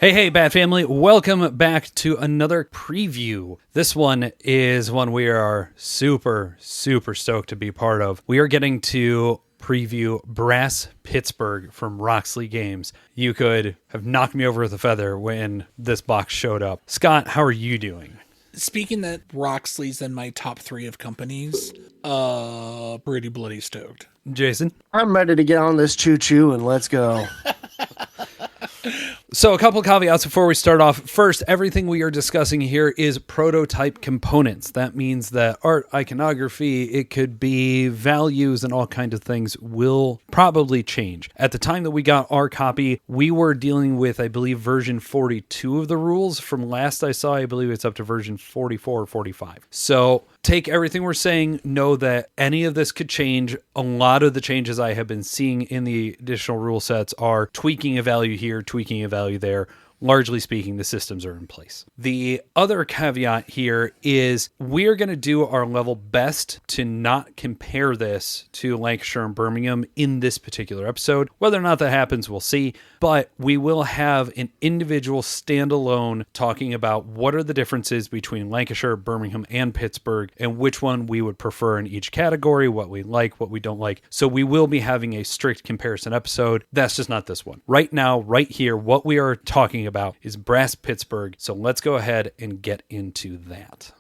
Hey, BATT Family. Welcome back to another preview. This one is one we are super stoked to be part of. We are getting to preview Brass Pittsburgh from Roxley Games. You could have knocked me over with a feather when this box showed up. Scott, how are you doing? Speaking that Roxley's in my top 3 of companies, pretty bloody stoked. Jason? I'm ready to get on this choo-choo and let's go. So a couple of caveats before we start off. First, everything we are discussing here is prototype components. That means that art, iconography, it could be values and all kinds of things will probably change. At the time that we got our copy, we were dealing with, I believe, version 42 of the rules. From last I saw, I believe it's up to version 44 or 45. So take everything we're saying, know that any of this could change. A lot of the changes I have been seeing in the additional rule sets are tweaking a value here, tweaking a value there. Largely speaking, the systems are in place. The other caveat here is we're going to do our level best to not compare this to Lancashire and Birmingham in this particular episode. Whether or not that happens, we'll see. But we will have an individual standalone talking about what are the differences between Lancashire, Birmingham, and Pittsburgh, and which one we would prefer in each category, what we like, what we don't like. So we will be having a strict comparison episode. That's just not this one. Right now, right here, what we are talking about is Brass Pittsburgh. So let's go ahead and get into that.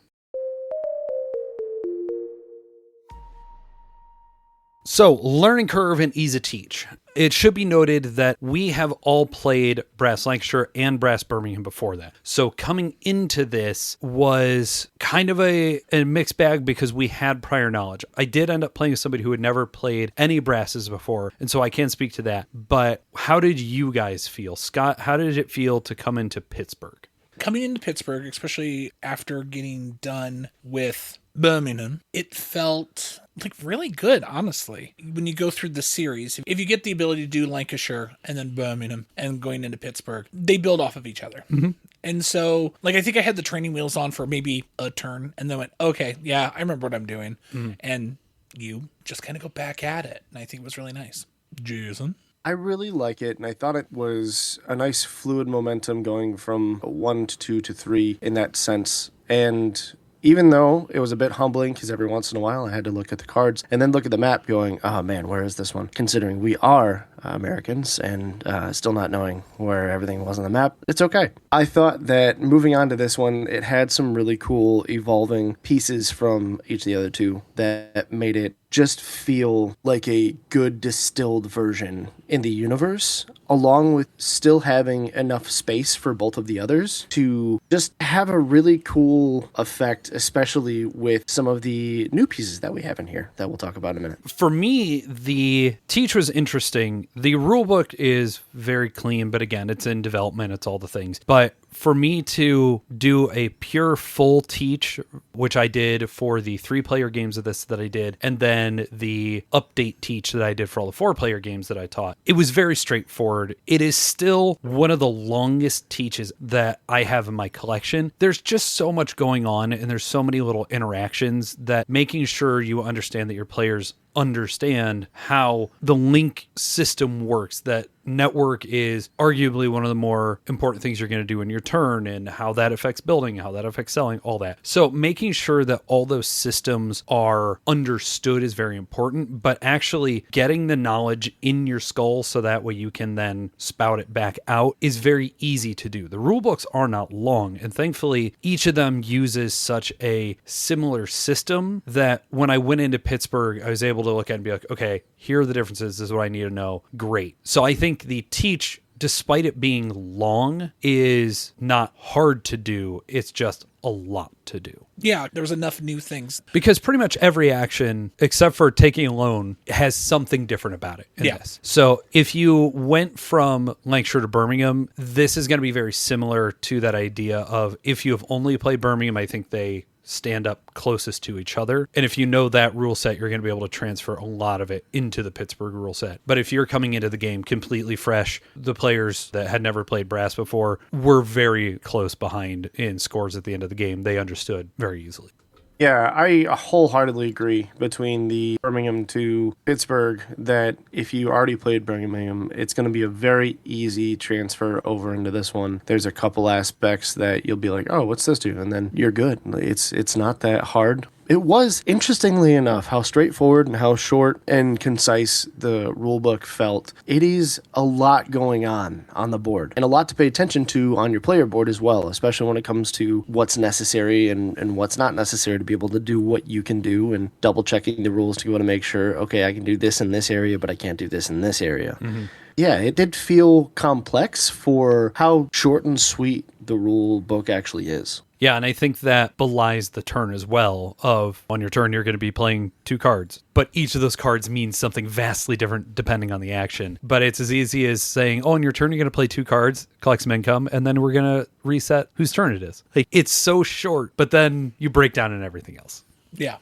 So, learning curve and ease of teach. It should be noted that we have all played Brass Lancashire and Brass Birmingham before that. So coming into this was kind of a mixed bag because we had prior knowledge. I did end up playing with somebody who had never played any brasses before, and so I can't speak to that. But how did you guys feel? Scott, how did it feel to come into Pittsburgh? Coming into Pittsburgh, especially after getting done with Birmingham, it felt like really good, honestly. When you go through the series, if you get the ability to do Lancashire and then Birmingham and going into Pittsburgh, they build off of each other. Mm-hmm. And so, like, I think I had the training wheels on for maybe a turn and then went, okay, yeah, I remember what I'm doing. Mm-hmm. And you just kind of go back at it. And I think it was really nice. Jason? I really like it, and I thought it was a nice fluid momentum going from 1 to 2 to 3 in that sense. And even though it was a bit humbling because every once in a while I had to look at the cards and then look at the map going, oh man, where is this one? Considering we are Americans and still not knowing where everything was on the map, it's okay. I thought that moving on to this one, it had some really cool evolving pieces from each of the other two that made it just feel like a good distilled version in the universe, along with still having enough space for both of the others to just have a really cool effect, especially with some of the new pieces that we have in here that we'll talk about in a minute. For me, the teach was interesting. The rule book is very clean, but again, it's in development, it's all the things. But for me to do a pure full teach, which I did for the 3-player games of this that I did, and then the update teach that I did for all the 4-player games that I taught, it was very straightforward. It is still one of the longest teaches that I have in my collection. There's just so much going on, and there's so many little interactions that making sure you understand that your players understand how the link system works, that network is arguably one of the more important things you're going to do in your turn, and how that affects building, how that affects selling, all that. So making sure that all those systems are understood is very important, but actually getting the knowledge in your skull so that way you can then spout it back out is very easy to do. The rule books are not long, and thankfully each of them uses such a similar system that when I went into Pittsburgh, I was able to look at it and be like, okay, here are the differences. This is what I need to know. Great. So I think the teach, despite it being long, is not hard to do. It's just a lot to do. Yeah, there was enough new things. Because pretty much every action, except for taking a loan, has something different about it in this. So if you went from Lancashire to Birmingham, this is going to be very similar to that idea of if you have only played Birmingham, I think they stand up closest to each other. And if you know that rule set, you're going to be able to transfer a lot of it into the Pittsburgh rule set. But if you're coming into the game completely fresh, the players that had never played Brass before were very close behind in scores at the end of the game. They understood very easily. Yeah, I wholeheartedly agree between the Birmingham to Pittsburgh that if you already played Birmingham, it's going to be a very easy transfer over into this one. There's a couple aspects that you'll be like, oh, what's this do? And then you're good. It's not that hard. It was, interestingly enough, how straightforward and how short and concise the rulebook felt. It is a lot going on the board and a lot to pay attention to on your player board as well, especially when it comes to what's necessary and what's not necessary to be able to do what you can do, and double checking the rules to be able to make sure, okay, I can do this in this area, but I can't do this in this area. Mm-hmm. Yeah, it did feel complex for how short and sweet the rule book actually is. Yeah, and I think that belies the turn as well of on your turn, you're going to be playing 2 cards, but each of those cards means something vastly different depending on the action. But it's as easy as saying, oh, on your turn, you're going to play 2 cards, collect some income, and then we're going to reset whose turn it is. Like, it's so short, but then you break down in everything else. Yeah.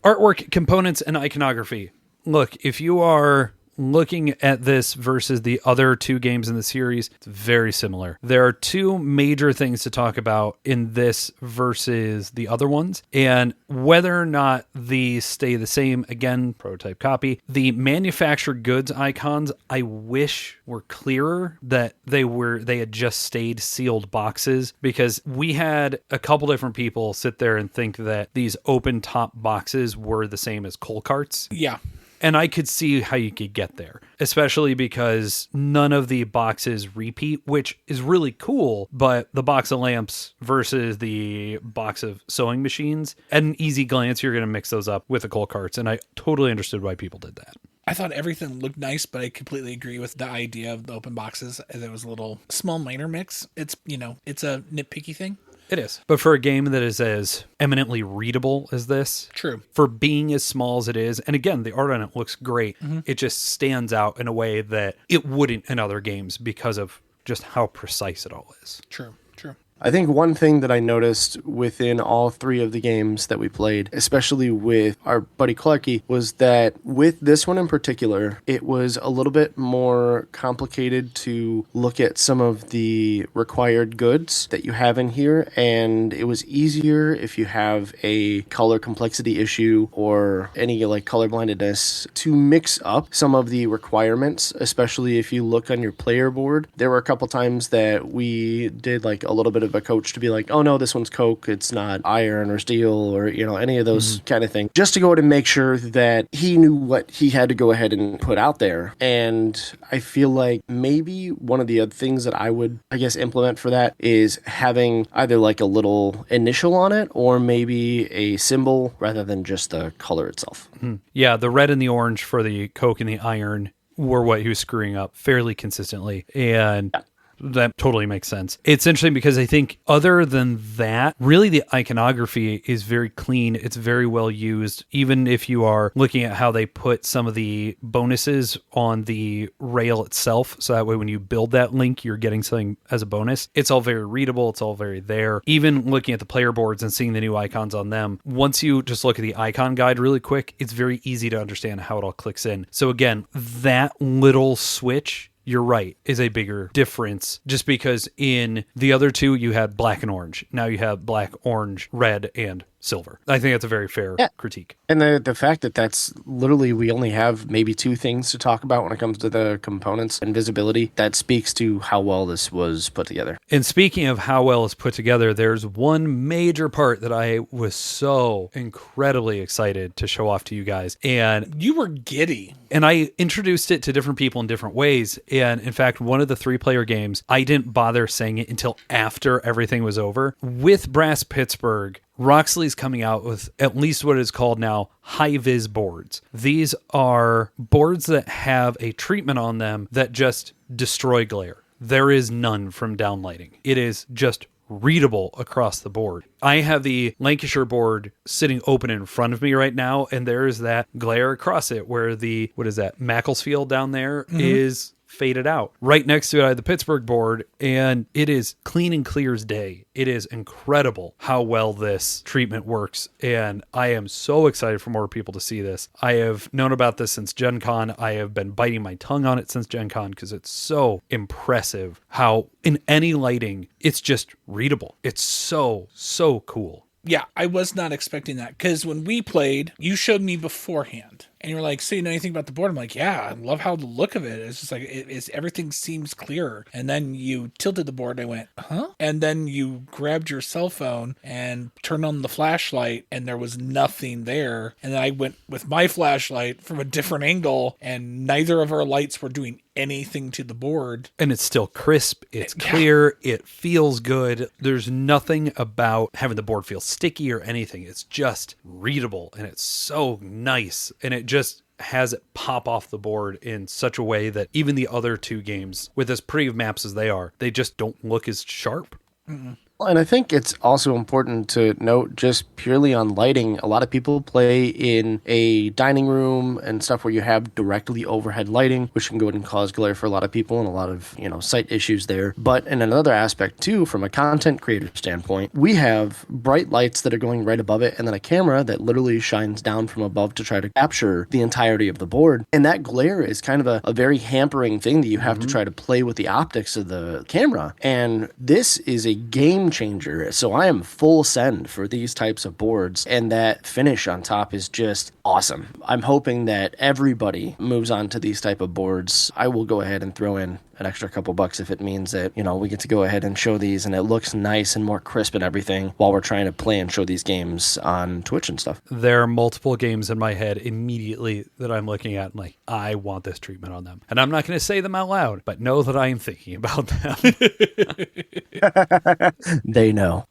Artwork, components, and iconography. Look, if you are looking at this versus the other 2 games in the series, it's very similar. There are 2 major things to talk about in this versus the other ones, and whether or not these stay the same, again, prototype copy. The manufactured goods icons, I wish were clearer that they had just stayed sealed boxes, because we had a couple different people sit there and think that these open top boxes were the same as coal carts. Yeah. And I could see how you could get there, especially because none of the boxes repeat, which is really cool. But the box of lamps versus the box of sewing machines, at an easy glance, you're going to mix those up with the coal carts. And I totally understood why people did that. I thought everything looked nice, but I completely agree with the idea of the open boxes. There was a little small minor mix. It's, it's a nitpicky thing. It is. But for a game that is as eminently readable as this, true, for being as small as it is, and again, the art on it looks great, it just stands out in a way that it wouldn't in other games because of just how precise it all is. True. I think one thing that I noticed within all 3 of the games that we played, especially with our buddy Clarky, was that with this one in particular, it was a little bit more complicated to look at some of the required goods that you have in here, and it was easier if you have a color complexity issue or any like colorblindedness to mix up some of the requirements, especially if you look on your player board. There were a couple times that we did like a little bit of a coach to be like, oh no, this one's coke, it's not iron or steel or any of those kind of things, just to go ahead and make sure that he knew what he had to go ahead and put out there. And I feel like maybe one of the other things that I would, I guess, implement for that is having either like a little initial on it or maybe a symbol rather than just the color itself. Yeah, the red and the orange for the coke and the iron were what he was screwing up fairly consistently. And that totally makes sense. It's interesting because I think other than that, really the iconography is very clean. It's very well used. Even if you are looking at how they put some of the bonuses on the rail itself, so that way when you build that link, you're getting something as a bonus. It's all very readable. It's all very there. Even looking at the player boards and seeing the new icons on them, once you just look at the icon guide really quick, it's very easy to understand how it all clicks in. So again, that little switch, you're right, is a bigger difference, just because in the other 2 you had black and orange. Now you have black, orange, red, and silver. I think that's a very fair critique. And the fact that that's literally, we only have maybe 2 things to talk about when it comes to the components and visibility, that speaks to how well this was put together. And speaking of how well it's put together, there's one major part that I was so incredibly excited to show off to you guys. And you were giddy. And I introduced it to different people in different ways. And in fact, one of the 3-player games, I didn't bother saying it until after everything was over. With Brass Pittsburgh, Roxley's coming out with at least what is called now high-vis boards. These are boards that have a treatment on them that just destroy glare. There is none from downlighting. It is just readable across the board. I have the Lancashire board sitting open in front of me right now, and there is that glare across it where the, what is that, Macclesfield down there is faded out. Right next to it, I had the Pittsburgh board, and it is clean and clear as day. It is incredible how well this treatment works, and I am so excited for more people to see this. I have known about this since Gen Con. I have been biting my tongue on it since Gen Con because it's so impressive how in any lighting, it's just readable. It's so cool. Yeah, I was not expecting that because when we played, you showed me beforehand and you were like, so you know anything about the board? I'm like, yeah, I love how the look of it is. Just like, everything seems clearer. And then you tilted the board and I went, huh? And then you grabbed your cell phone and turned on the flashlight and there was nothing there. And then I went with my flashlight from a different angle and neither of our lights were doing anything to the board. And it's still crisp. It's clear. It feels good. There's nothing about having the board feel sticky or anything. It's just readable and it's so nice. And it just has it pop off the board in such a way that even the other two games, with as pretty of maps as they are, they just don't look as sharp. Mm-mm. And I think it's also important to note, just purely on lighting, a lot of people play in a dining room and stuff where you have directly overhead lighting, which can go and cause glare for a lot of people and a lot of, sight issues there. But in another aspect too, from a content creator standpoint, we have bright lights that are going right above it and then a camera that literally shines down from above to try to capture the entirety of the board. And that glare is kind of a very hampering thing that you have to try to play with the optics of the camera. And this is a game changer. So I am full send for these types of boards, and that finish on top is just awesome. I'm hoping that everybody moves on to these type of boards. I will go ahead and throw in an extra couple bucks if it means that, we get to go ahead and show these and it looks nice and more crisp and everything while we're trying to play and show these games on Twitch and stuff. There are multiple games in my head immediately that I'm looking at and like, I want this treatment on them. And I'm not going to say them out loud, but know that I am thinking about them. They know.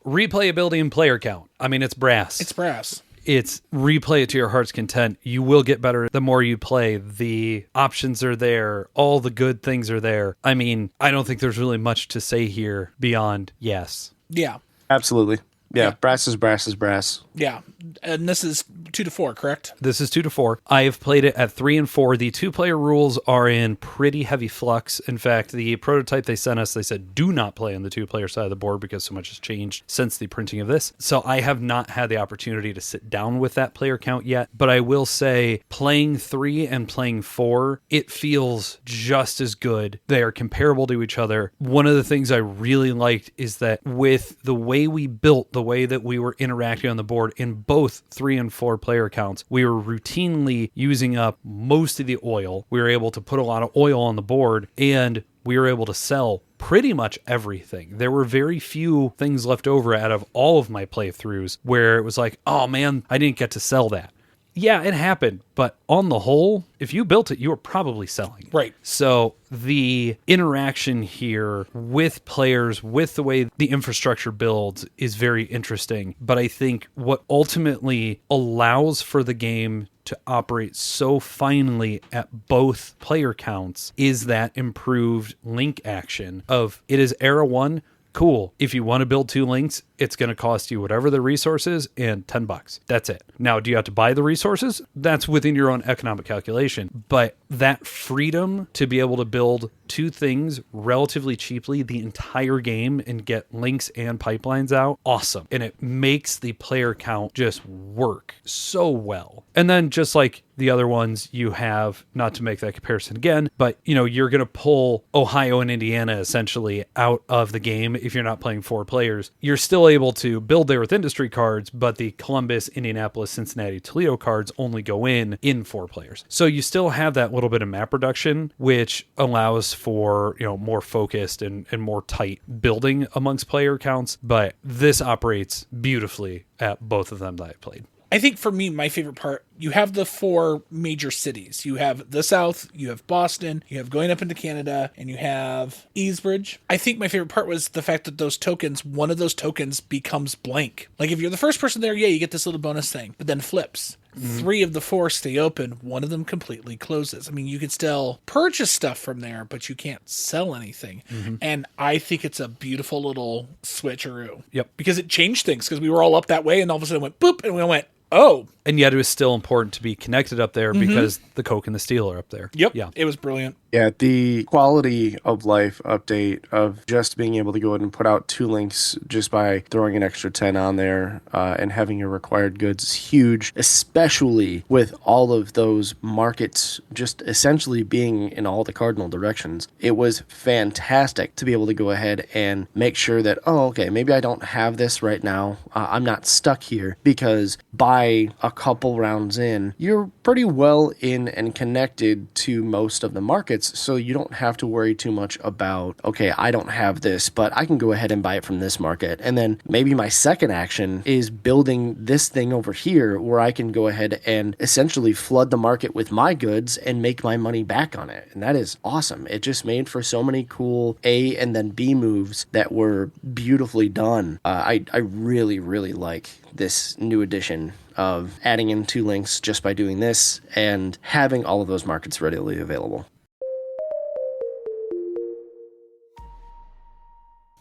Replayability and player count. I mean, it's brass. It's brass. It's replay it to your heart's content. You will get better the more you play. The options are there. All the good things are there. I mean, I don't think there's really much to say here beyond yes. Yeah. Absolutely. Yeah. Brass is brass is brass. Yeah. And this is 2 to 4, correct? This is 2 to 4. I have played it at 3 and 4. The 2-player rules are in pretty heavy flux. In fact, the prototype they sent us, they said, do not play on the 2-player side of the board because so much has changed since the printing of this. So I have not had the opportunity to sit down with that player count yet. But I will say, playing 3 and playing 4, it feels just as good. They are comparable to each other. One of the things I really liked is that with the way we built, the way that we were interacting on the board in both 3 and 4 player counts, we were routinely using up most of the oil. We were able to put a lot of oil on the board and we were able to sell pretty much everything. There were very few things left over out of all of my playthroughs where it was like, oh man, I didn't get to sell that. Yeah, it happened, but on the whole, if you built it, you were probably selling. Right. So the interaction here with players, with the way the infrastructure builds is very interesting. But I think what ultimately allows for the game to operate so finely at both player counts is that improved link action of it is era 1. Cool. If you want to build 2 links, it's going to cost you whatever the resource is and $10. That's it. Now, do you have to buy the resources? That's within your own economic calculation. But that freedom to be able to build 2 things relatively cheaply the entire game and get links and pipelines out, awesome. And it makes the player count just work so well. And then just like the other ones, you have, not to make that comparison again, but you're going to pull Ohio and Indiana essentially out of the game if you're not playing 4 players. You're still able to build there with industry cards, but the Columbus, Indianapolis, Cincinnati, Toledo cards only go in 4 players. So you still have that little bit of map reduction, which allows for, more focused and more tight building amongst player counts. But this operates beautifully at both of them that I played. I think for me, my favorite part, you have the 4 major cities. You have the South, you have Boston, you have going up into Canada, and you have Easbridge. I think my favorite part was the fact that those tokens, one of those tokens becomes blank. Like if you're the first person there, you get this little bonus thing, but then flips. 3 of the 4 stay open. One of them completely closes. I mean, you can still purchase stuff from there, but you can't sell anything. And I think it's a beautiful little switcheroo. Yep. Because it changed things, because we were all up that way, and all of a sudden it went boop, and we went, Oh, And yet it was still important to be connected up there because the coke and the steel are up there. yep. Yeah. It was brilliant. Yeah, the quality of life update of just being able to go ahead and put out 2 links just by throwing an extra 10 on there and having your required goods is huge, especially with all of those markets just essentially being in all the cardinal directions. It was fantastic to be able to go ahead and make sure that, oh, okay, maybe I don't have this right now. I'm not stuck here, because by a couple rounds in, you're pretty well in and connected to most of the markets. So you don't have to worry too much about, okay, I don't have this, but I can go ahead and buy it from this market. And then maybe my second action is building this thing over here where I can go ahead and essentially flood the market with my goods and make my money back on it. And that is awesome. It just made for so many cool A and then B moves that were beautifully done. I really, really like this new addition of adding in 2 links just by doing this and having all of those markets readily available.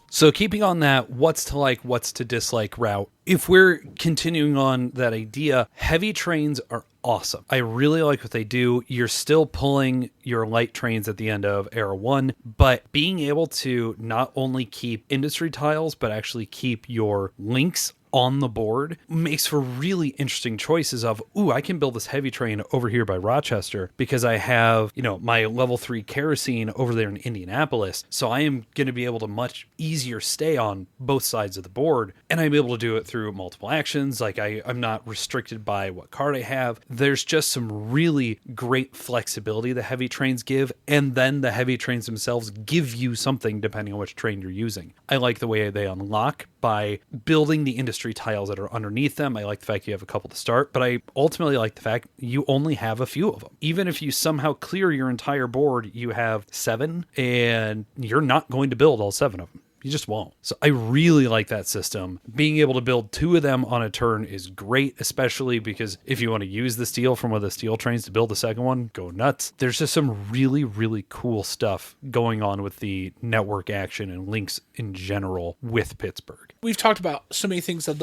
So keeping on that what's to like, what's to dislike route, if we're continuing on that idea, heavy trains are awesome. I really like what they do. You're still pulling your light trains at the end of Era 1, but being able to not only keep industry tiles, but actually keep your links on the board makes for really interesting choices of, ooh, I can build this heavy train over here by Rochester because I have, my level 3 kerosene over there in Indianapolis. So I am going to be able to much easier stay on both sides of the board. And I'm able to do it through multiple actions. Like I'm not restricted by what card I have. There's just some really great flexibility the heavy trains give. And then the heavy trains themselves give you something depending on which train you're using. I like the way they unlock by building the industry tiles that are underneath them. I like the fact you have a couple to start, but I ultimately like the fact you only have a few of them. Even if you somehow clear your entire board, you have 7 and you're not going to build all 7 of them. You just won't. So I really like that system. Being able to build 2 of them on a turn is great, especially because if you want to use the steel from one of the steel trains to build the second one, go nuts. There's just some really, really cool stuff going on with the network action and links in general with Pittsburgh. We've talked about so many things of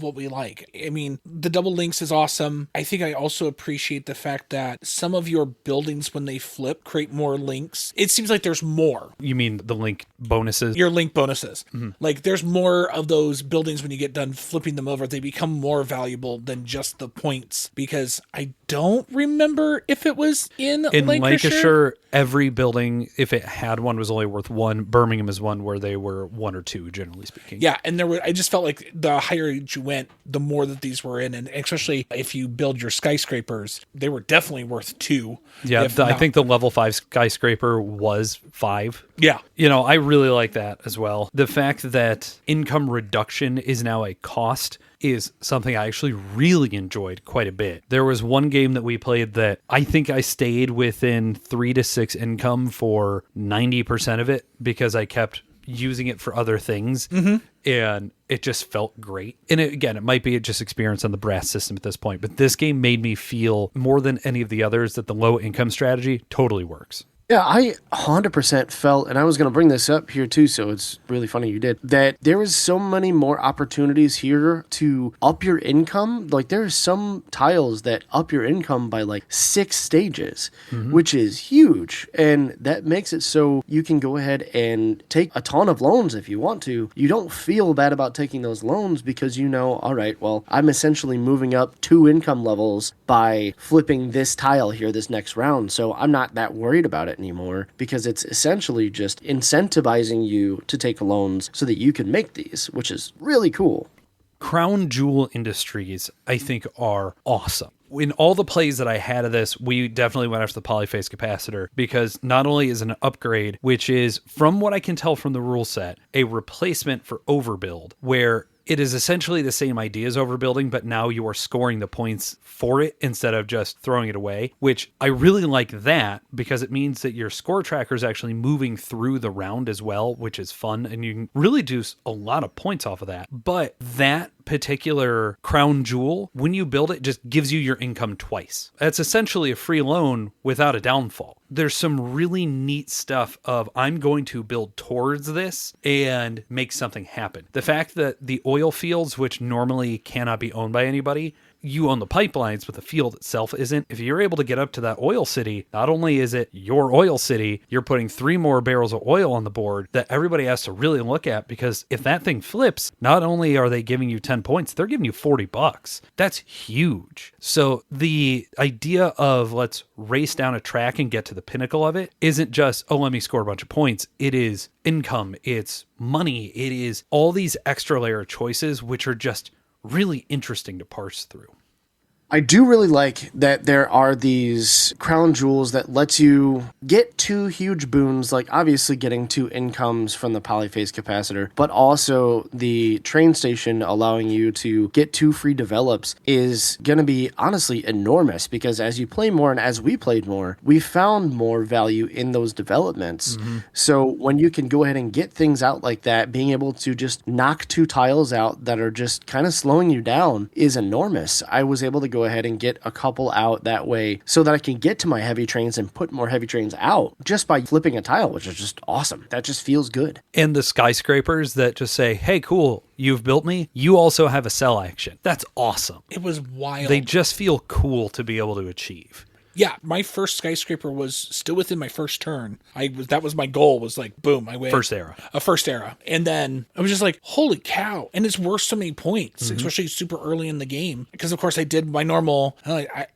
what we like. I mean, the double links is awesome. I think I also appreciate the fact that some of your buildings, when they flip, create more links. It seems like there's more. You mean the link bonuses? Your link bonuses. Mm-hmm. Like there's more of those buildings when you get done flipping them over. They become more valuable than just the points, because I don't remember if it was in Lancashire. Every building, if it had one, was only worth 1. Birmingham is one where they were 1 or 2, generally speaking. Yeah, and I just felt like the higher you went, the more that these were in, and especially if you build your skyscrapers, they were definitely worth 2. Yeah, I think the level 5 skyscraper was 5. Yeah. I really like that as well. The fact that income reduction is now a cost is something I actually really enjoyed quite a bit. There was one game that we played that I think I stayed within 3 to 6 income for 90% of it because I kept using it for other things. Mm-hmm. And it just felt great. And it might be just experience on the brass system at this point, but this game made me feel more than any of the others that the low income strategy totally works. Yeah, I 100% felt, and I was going to bring this up here too, so it's really funny you did, that there was so many more opportunities here to up your income. Like there are some tiles that up your income by like 6 stages, which is huge. And that makes it so you can go ahead and take a ton of loans if you want to. You don't feel bad about taking those loans because all right, well, I'm essentially moving up 2 income levels by flipping this tile here this next round. So I'm not that worried about it anymore, because it's essentially just incentivizing you to take loans so that you can make these, which is really cool. Crown Jewel Industries, I think, are awesome. In all the plays that I had of this, we definitely went after the polyphase capacitor, because not only is it an upgrade, which is, from what I can tell from the rule set, a replacement for overbuild, where it is essentially the same idea as overbuilding, but now you are scoring the points for it instead of just throwing it away, which I really like that because it means that your score tracker is actually moving through the round as well, which is fun. And you can really do a lot of points off of that. But that particular crown jewel, when you build it, just gives you your income twice. That's essentially a free loan without a downfall. There's some really neat stuff of, I'm going to build towards this and make something happen. The fact that the oil fields, which normally cannot be owned by anybody, you own the pipelines, but the field itself isn't. If you're able to get up to that oil city, not only is it your oil city, you're putting 3 more barrels of oil on the board that everybody has to really look at, because if that thing flips, not only are they giving you 10 points, they're giving you $40. That's huge. So the idea of let's race down a track and get to the pinnacle of it isn't just, oh, let me score a bunch of points. It is income, it's money, it is all these extra layer of choices, which are just really interesting to parse through. I do really like that there are these crown jewels that lets you get 2 huge boons, like obviously getting 2 incomes from the polyphase capacitor, but also the train station allowing you to get 2 free develops is going to be honestly enormous, because as you play more and as we played more, we found more value in those developments. Mm-hmm. So when you can go ahead and get things out like that, being able to just knock 2 tiles out that are just kind of slowing you down is enormous. I was able to go ahead and get a couple out that way so that I can get to my heavy trains and put more heavy trains out just by flipping a tile, which is just awesome. That just feels good. And the skyscrapers that just say, hey, cool, you've built me. You also have a sell action. That's awesome. It was wild. They just feel cool to be able to achieve. Yeah, my first skyscraper was still within my first turn. That was my goal, was like, boom, I win. First era. A first era. And then I was just like, holy cow. And it's worth so many points, especially super early in the game. Because, of course, I did my normal,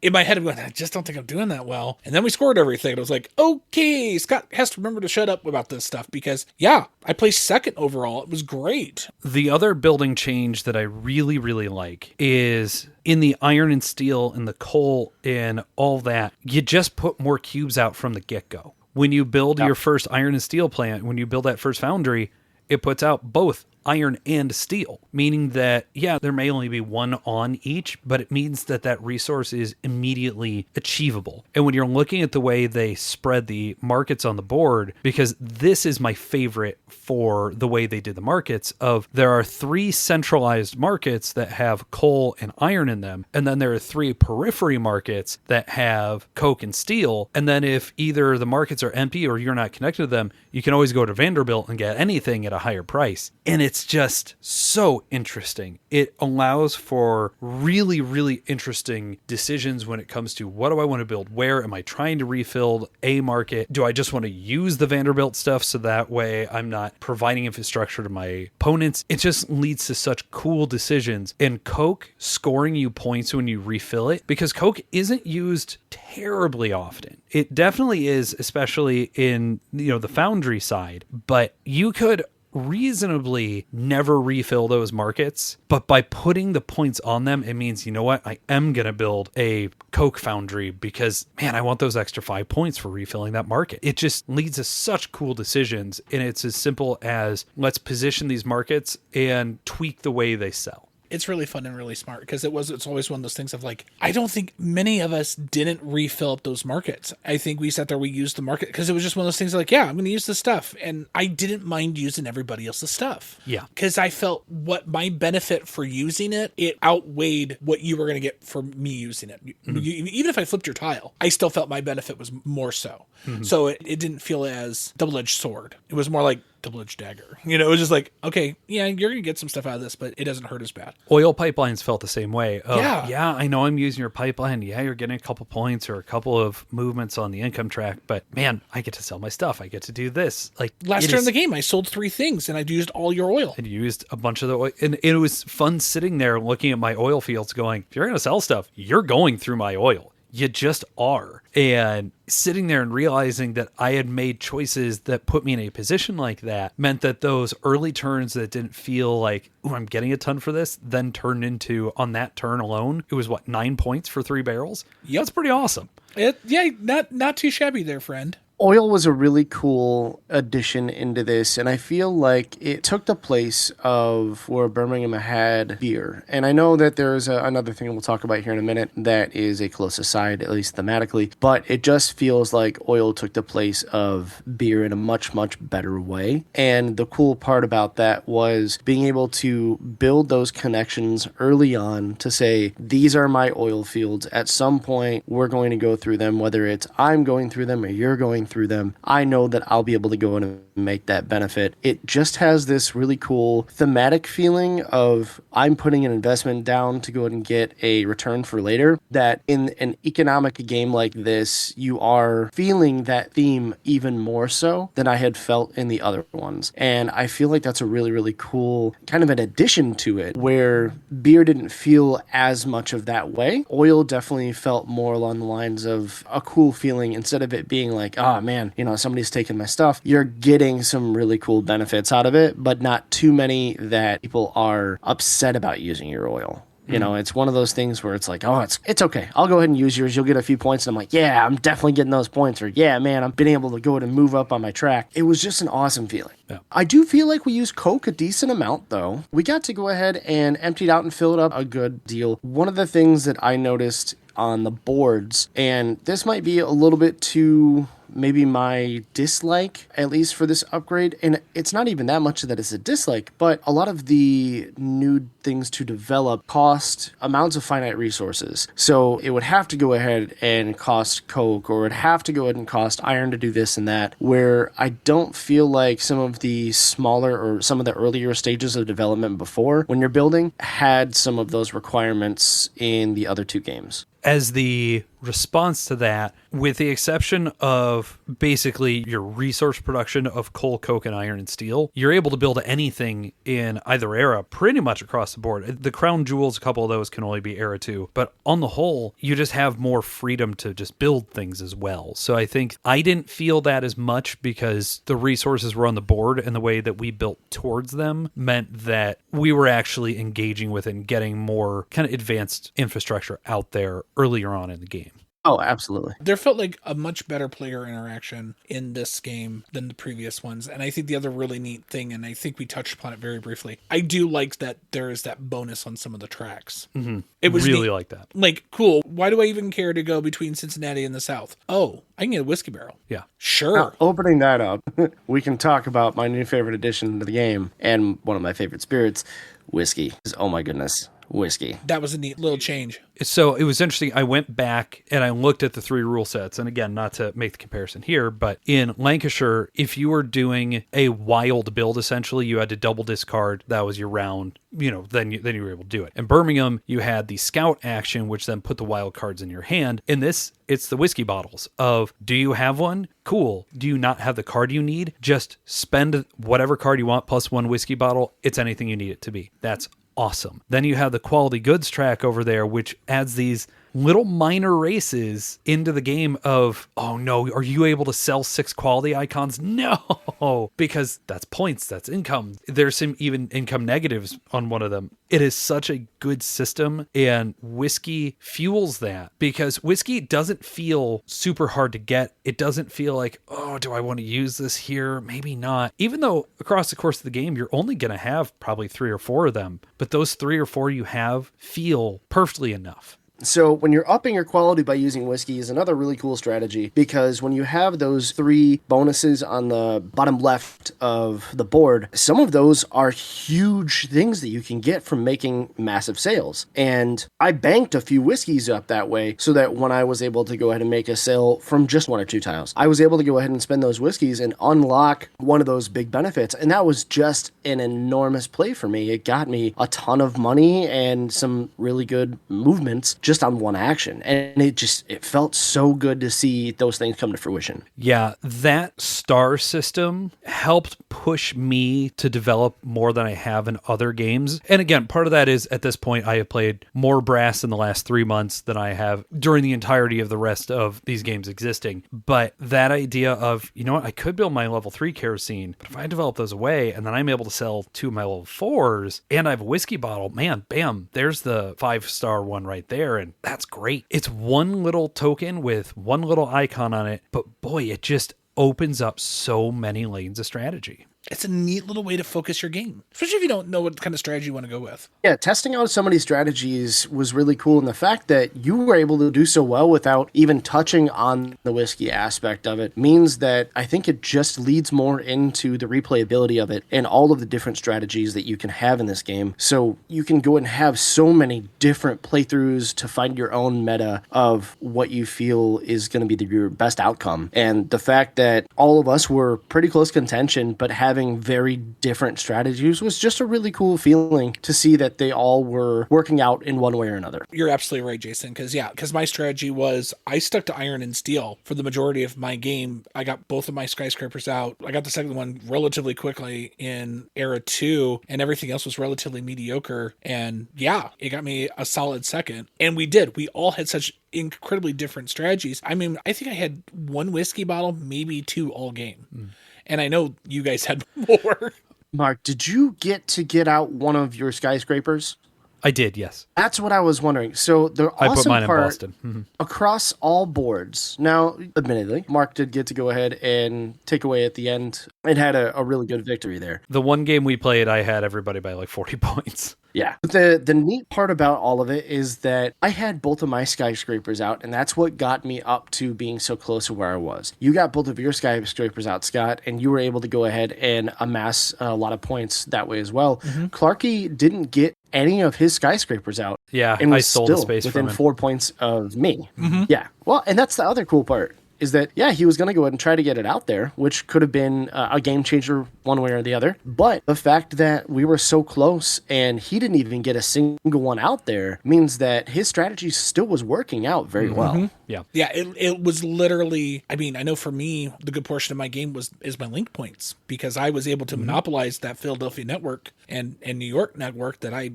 in my head, I'm going, I just don't think I'm doing that well. And then we scored everything. And I was like, okay, Scott has to remember to shut up about this stuff because, yeah, I placed second overall. It was great. The other building change that I really, really like is in the iron and steel and the coal and all that, you just put more cubes out from the get-go. When you build your first iron and steel plant, when you build that first foundry, it puts out both iron and steel, meaning that, yeah, there may only be 1 on each, but it means that that resource is immediately achievable. And when you're looking at the way they spread the markets on the board, because this is my favorite for the way they did the markets, of there are 3 centralized markets that have coal and iron in them, and then there are 3 periphery markets that have coke and steel, and then if either the markets are empty or you're not connected to them, you can always go to Vanderbilt and get anything at a higher price. And it's just so interesting. It allows for really, really interesting decisions when it comes to what do I want to build? Where am I trying to refill a market? Do I just want to use the Vanderbilt stuff so that way I'm not providing infrastructure to my opponents? It just leads to such cool decisions. And Coke scoring you points when you refill it, because Coke isn't used terribly often. It definitely is, especially in, the foundry side, but you could reasonably never refill those markets, but by putting the points on them, it means, you know what, I am going to build a coke foundry because, man, I want those extra 5 points for refilling that market. It just leads to such cool decisions, and it's as simple as let's position these markets and tweak the way they sell. It's really fun and really smart because it's always one of those things of like, I don't think many of us didn't refill up those markets. I think we sat there, we used the market because it was just one of those things like, yeah, I'm going to use this stuff. And I didn't mind using everybody else's stuff. Yeah. Because I felt what my benefit for using it outweighed what you were going to get for me using it. Mm-hmm. Even if I flipped your tile, I still felt my benefit was more so. Mm-hmm. So it didn't feel as double-edged sword. It was more like double-edged dagger. It was just like, okay, yeah, you're going to get some stuff out of this, but it doesn't hurt as bad. Oil pipelines felt the same way. Yeah, I know I'm using your pipeline. Yeah, you're getting a couple points or a couple of movements on the income track, but man, I get to sell my stuff. I get to do this. Like last turn of the game, I sold 3 things and I used all your oil. And used a bunch of the oil. And it was fun sitting there looking at my oil fields going, if you're going to sell stuff, you're going through my oil. You just are. And sitting there and realizing that I had made choices that put me in a position like that meant that those early turns that didn't feel like, oh, I'm getting a ton for this, then turned into, on that turn alone, it was 9 points for 3 barrels? Yep. That's pretty awesome. Not too shabby there, friend. Oil was a really cool addition into this, and I feel like it took the place of where Birmingham had beer. And I know that there's another thing we'll talk about here in a minute that is a close aside, at least thematically, but it just feels like oil took the place of beer in a much, much better way. And the cool part about that was being able to build those connections early on to say, these are my oil fields. At some point, we're going to go through them, whether it's I'm going through them or you're going through them, I know that I'll be able to go in and make that benefit. It just has this really cool thematic feeling of I'm putting an investment down to go ahead and get a return for later, that in an economic game like this, you are feeling that theme even more so than I had felt in the other ones. And I feel like that's a really, really cool kind of an addition to it, where beer didn't feel as much of that way. Oil definitely felt more along the lines of a cool feeling. Instead of it being like, oh man, somebody's taking my stuff, you're getting some really cool benefits out of it, but not too many that people are upset about using your oil. It's one of those things where it's like, oh, it's okay. I'll go ahead and use yours. You'll get a few points. And I'm like, yeah, I'm definitely getting those points. Or, yeah, man, I'm being able to go ahead and move up on my track. It was just an awesome feeling. Yeah. I do feel like we used Coke a decent amount, though. We got to go ahead and empty it out and fill it up a good deal. One of the things that I noticed on the boards, and this might be a little bit too maybe my dislike, at least for this upgrade, and it's not even that much that it's a dislike, but a lot of the new things to develop cost amounts of finite resources. So it would have to go ahead and cost coke, or it would have to go ahead and cost iron to do this and that, where I don't feel like some of the smaller or some of the earlier stages of development before, when you're building, had some of those requirements in the other two games. As the response to that, with the exception of basically your resource production of coal, coke, and iron and steel, you're able to build anything in either era pretty much across the board. The crown jewels, a couple of those can only be era 2, but on the whole, you just have more freedom to just build things as well. So I think I didn't feel that as much because the resources were on the board, and the way that we built towards them meant that we were actually engaging with it and getting more kind of advanced infrastructure out there earlier on in the game. Oh, absolutely. There felt like a much better player interaction in this game than the previous ones. And I think the other really neat thing, and I think we touched upon it very briefly, I do like that there is that bonus on some of the tracks. Mm-hmm. It was really neat. like that. Like, cool. Why do I even care to go between Cincinnati and the South? Oh, I can get a whiskey barrel. Yeah. Sure. Now, opening that up, we can talk about my new favorite addition to the game and one of my favorite spirits, whiskey. Oh my goodness. Whiskey. That was a neat little change. So it was interesting. I went back and I looked at the 3 rule sets. And again, not to make the comparison here, but in Lancashire, if you were doing a wild build, essentially, you had to double discard. That was your round. Then you were able to do it. In Birmingham, you had the scout action, which then put the wild cards in your hand. In this, it's the whiskey bottles of, do you have one? Cool. Do you not have the card you need? Just spend whatever card you want plus 1 whiskey bottle. It's anything you need it to be. That's awesome. Then you have the quality goods track over there, which adds these little minor races into the game of, oh no, are you able to sell 6 quality icons? No, because that's points, that's income. There's some even income negatives on one of them. It is such a good system, and whiskey fuels that, because whiskey doesn't feel super hard to get. It doesn't feel like, oh, do I want to use this here? Maybe not. Even though across the course of the game, you're only going to have probably 3 or 4 of them, but those 3 or 4 you have feel perfectly enough. So when you're upping your quality by using whiskey is another really cool strategy, because when you have those 3 bonuses on the bottom left of the board, some of those are huge things that you can get from making massive sales. And I banked a few whiskeys up that way so that when I was able to go ahead and make a sale from just 1 or 2 tiles, I was able to go ahead and spend those whiskeys and unlock one of those big benefits. And that was just an enormous play for me. It got me a ton of money and some really good movements just on 1 action. And it felt so good to see those things come to fruition. Yeah, that star system helped push me to develop more than I have in other games. And again, part of that is at this point, I have played more brass in the last 3 months than I have during the entirety of the rest of these games existing. But that idea of, you know what, I could build my level 3 kerosene, but if I develop those away and then I'm able to sell 2 of my level 4s and I have a whiskey bottle, man, bam, there's the 5-star one right there. And that's great. It's 1 little token with 1 little icon on it, but boy, it just opens up so many lanes of strategy. It's a neat little way to focus your game, especially if you don't know what kind of strategy you want to go with. Yeah, testing out some of these strategies was really cool. And the fact that you were able to do so well without even touching on the whiskey aspect of it means that I think it just leads more into the replayability of it and all of the different strategies that you can have in this game. So you can go and have so many different playthroughs to find your own meta of what you feel is going to be your best outcome. And the fact that all of us were pretty close contention, but having very different strategies was just a really cool feeling to see that they all were working out in one way or another. You're absolutely right, Jason, because my strategy was I stuck to iron and steel for the majority of my game. I got both of my skyscrapers out. I got the second one relatively quickly in Era 2, and everything else was relatively mediocre. And yeah, it got me a solid second. And we did. We all had such incredibly different strategies. I mean, I think I had one whiskey bottle, maybe two all game. And I know you guys had more. Mark, did you get out one of your skyscrapers? I did, yes. That's what I was wondering. So the I awesome put mine part in Boston. Mm-hmm. Across all boards. Now, admittedly, Mark did get to go ahead and take away at the end and had a really good victory there. The one game we played, I had everybody by like 40 points. Yeah. The neat part about all of it is that I had both of my skyscrapers out, and that's what got me up to being so close to where I was. You got both of your skyscrapers out, Scott, and you were able to go ahead and amass a lot of points that way as well. Mm-hmm. Clarky didn't get any of his skyscrapers out. Yeah, and was I sold still the space within from him. 4 points of me. Mm-hmm. Yeah. Well, and that's the other cool part. Is that, yeah, he was going to go ahead and try to get it out there, which could have been a game changer one way or the other. But the fact that we were so close and he didn't even get a single one out there means that his strategy still was working out very well. Yeah. Yeah, it was literally, I mean, I know for me, the good portion of my game is my link points, because I was able to monopolize that Philadelphia network and New York network that I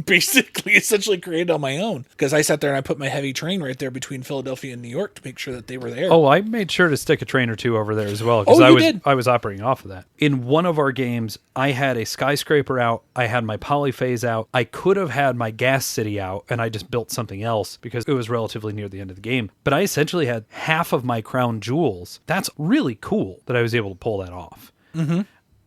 basically essentially created on my own, because I sat there and I put my heavy train right there between Philadelphia and New York to make sure that they were there. Oh, I made sure to stick a train or two over there as well, because I was operating off of that. In one of our games, I had a skyscraper out, I had my polyphase out, I could have had my gas city out, and I just built something else because it was relatively near the end of the game. But I essentially had half of my crown jewels. That's really cool that I was able to pull that off. Mm-hmm.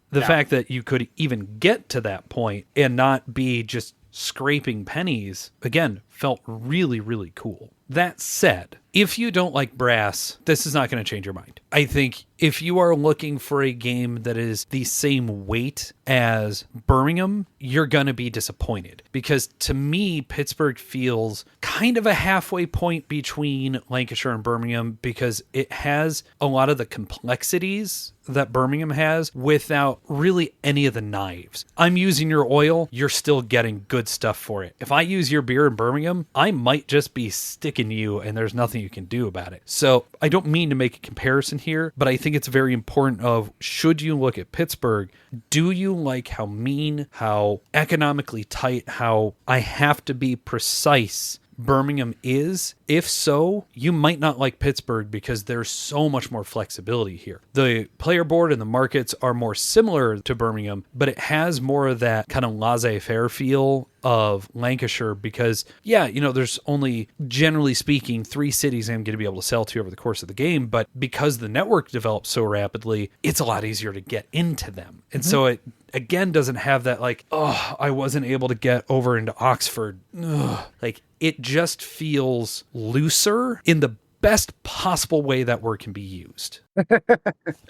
The fact that you could even get to that point and not be just scraping pennies, again, felt really, really cool. That said, if you don't like brass, this is not going to change your mind. I think if you are looking for a game that is the same weight as Birmingham, you're going to be disappointed. Because to me, Pittsburgh feels kind of a halfway point between Lancashire and Birmingham, because it has a lot of the complexities that Birmingham has without really any of the knives. I'm using your oil, you're still getting good stuff for it. If I use your beer in Birmingham, I might just be sticking you and there's nothing you can do about it. So I don't mean to make a comparison here, but I think it's very important of, should you look at Pittsburgh, do you like how mean, how economically tight, how I have to be precise Birmingham is? If so, you might not like Pittsburgh because there's so much more flexibility here. The player board and the markets are more similar to Birmingham, but it has more of that kind of laissez-faire feel of Lancashire, because, there's only, generally speaking, 3 cities I'm going to be able to sell to over the course of the game, but because the network develops so rapidly, it's a lot easier to get into them. And so it, again, doesn't have that, I wasn't able to get over into Oxford. It just feels looser in the best possible way that word can be used.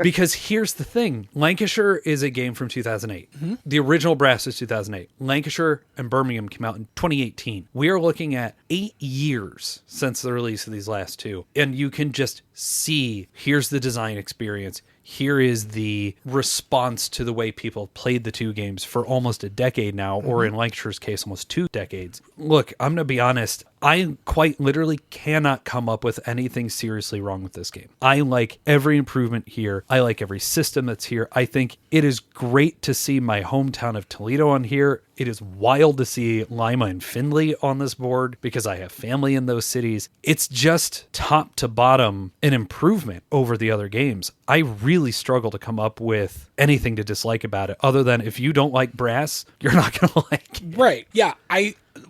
Because here's the thing. Lancashire is a game from 2008. Mm-hmm. The original Brass is 2008. Lancashire and Birmingham came out in 2018. We are looking at 8 years since the release of these last two. And you can just see, here's the design experience. Here is the response to the way people played the two games for almost a decade now, or in Lancashire's case, almost 2 decades. Look, I'm going to be honest. I quite literally cannot come up with anything seriously wrong with this game. I like every improvement here. I like every system that's here. I think it is great to see my hometown of Toledo on here. It is wild to see Lima and Findlay on this board because I have family in those cities. It's just top to bottom an improvement over the other games. I really struggle to come up with anything to dislike about it, other than if you don't like Brass, you're not going to like it. Right. Yeah.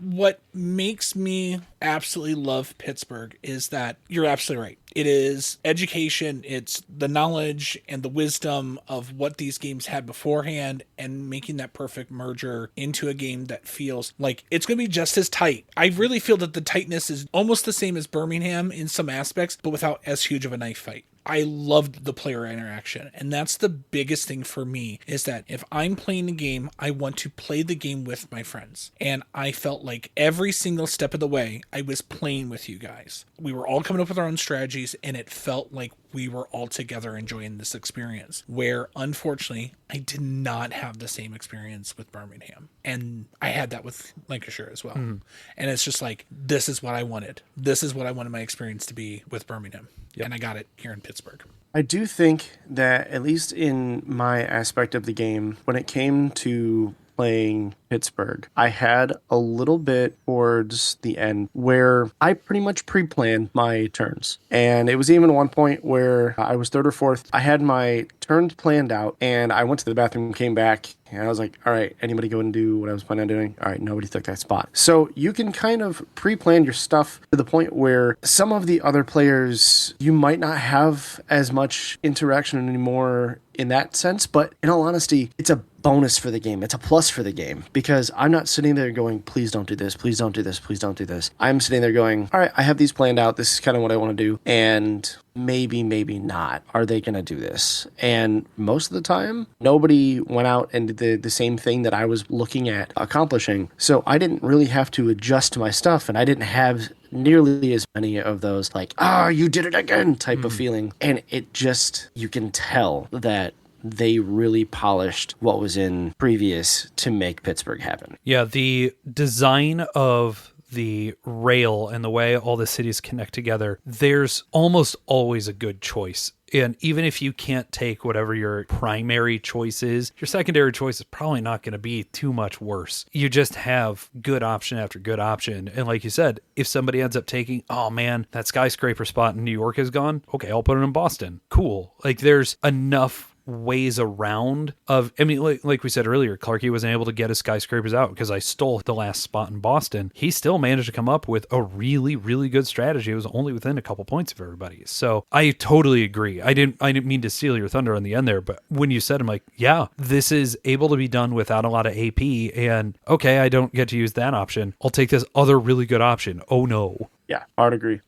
What makes me absolutely love Pittsburgh is that you're absolutely right. It is education. It's the knowledge and the wisdom of what these games had beforehand and making that perfect merger into a game that feels like it's going to be just as tight. I really feel that the tightness is almost the same as Birmingham in some aspects, but without as huge of a knife fight. I loved the player interaction. And that's the biggest thing for me, is that if I'm playing a game, I want to play the game with my friends. And I felt like every single step of the way, I was playing with you guys. We were all coming up with our own strategies, and it felt like we were all together enjoying this experience, where unfortunately I did not have the same experience with Birmingham. And I had that with Lancashire as well. And it's just like, this is what I wanted. This is what I wanted my experience to be with Birmingham. Yep. And I got it here in Pittsburgh. I do think that, at least in my aspect of the game, when it came to playing Pittsburgh, I had a little bit towards the end where I pretty much pre-planned my turns. And it was even one point where I was third or fourth. I had my turns planned out, and I went to the bathroom, came back, and I was like, all right, anybody go and do what I was planning on doing? All right, nobody took that spot. So you can kind of pre-plan your stuff to the point where some of the other players, you might not have as much interaction anymore in that sense, but in all honesty, it's a bonus for the game. It's a plus for the game, because I'm not sitting there going, please don't do this, please don't do this, please don't do this. I'm sitting there going, all right, I have these planned out. This is kind of what I want to do. And maybe not. Are they going to do this? And most of the time, nobody went out and did the same thing that I was looking at accomplishing. So I didn't really have to adjust my stuff, and I didn't have nearly as many of those like, you did it again type of feeling. And it just, you can tell that they really polished what was in previous to make Pittsburgh happen. Yeah, the design of the rail and the way all the cities connect together, there's almost always a good choice. And even if you can't take whatever your primary choice is, your secondary choice is probably not going to be too much worse. You just have good option after good option. And like you said, if somebody ends up taking, oh man, that skyscraper spot in New York is gone, okay, I'll put it in Boston. Cool. Like, there's enough ways around of, I mean, like we said earlier, Clarky wasn't able to get his skyscrapers out because I stole the last spot in Boston. He still managed to come up with a really, really good strategy. It was only within a couple points of everybody. So I totally agree. I didn't mean to steal your thunder on the end there, but when you said, I'm like, yeah, this is able to be done without a lot of AP, and okay, I don't get to use that option. I'll take this other really good option. Oh no. Yeah, I would agree.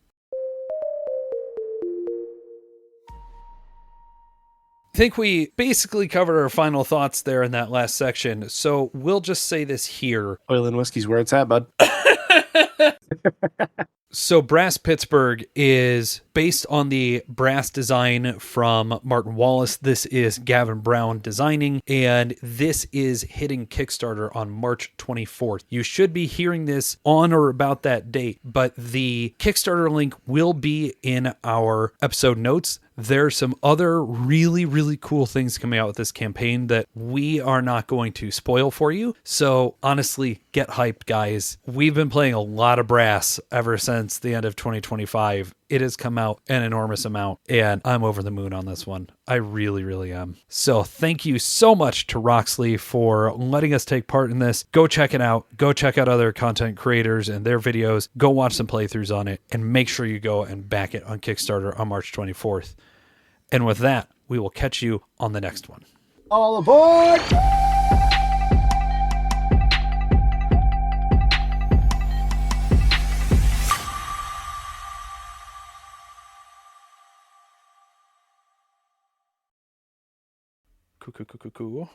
I think we basically covered our final thoughts there in that last section. So we'll just say this here. Oil and whiskey's where it's at, bud. So Brass Pittsburgh is based on the brass design from Martin Wallace. This is Gavin Brown designing, and this is hitting Kickstarter on March 24th. You should be hearing this on or about that date, but the Kickstarter link will be in our episode notes. There's some other really, really cool things coming out with this campaign that we are not going to spoil for you. So honestly, get hyped, guys. We've been playing a lot of brass ever since the end of 2025. It has come out an enormous amount, and I'm over the moon on this one. I really, really am. So thank you so much to Roxley for letting us take part in this. Go check it out. Go check out other content creators and their videos. Go watch some playthroughs on it, and make sure you go and back it on Kickstarter on March 24th. And with that, we will catch you on the next one. All aboard! Cool.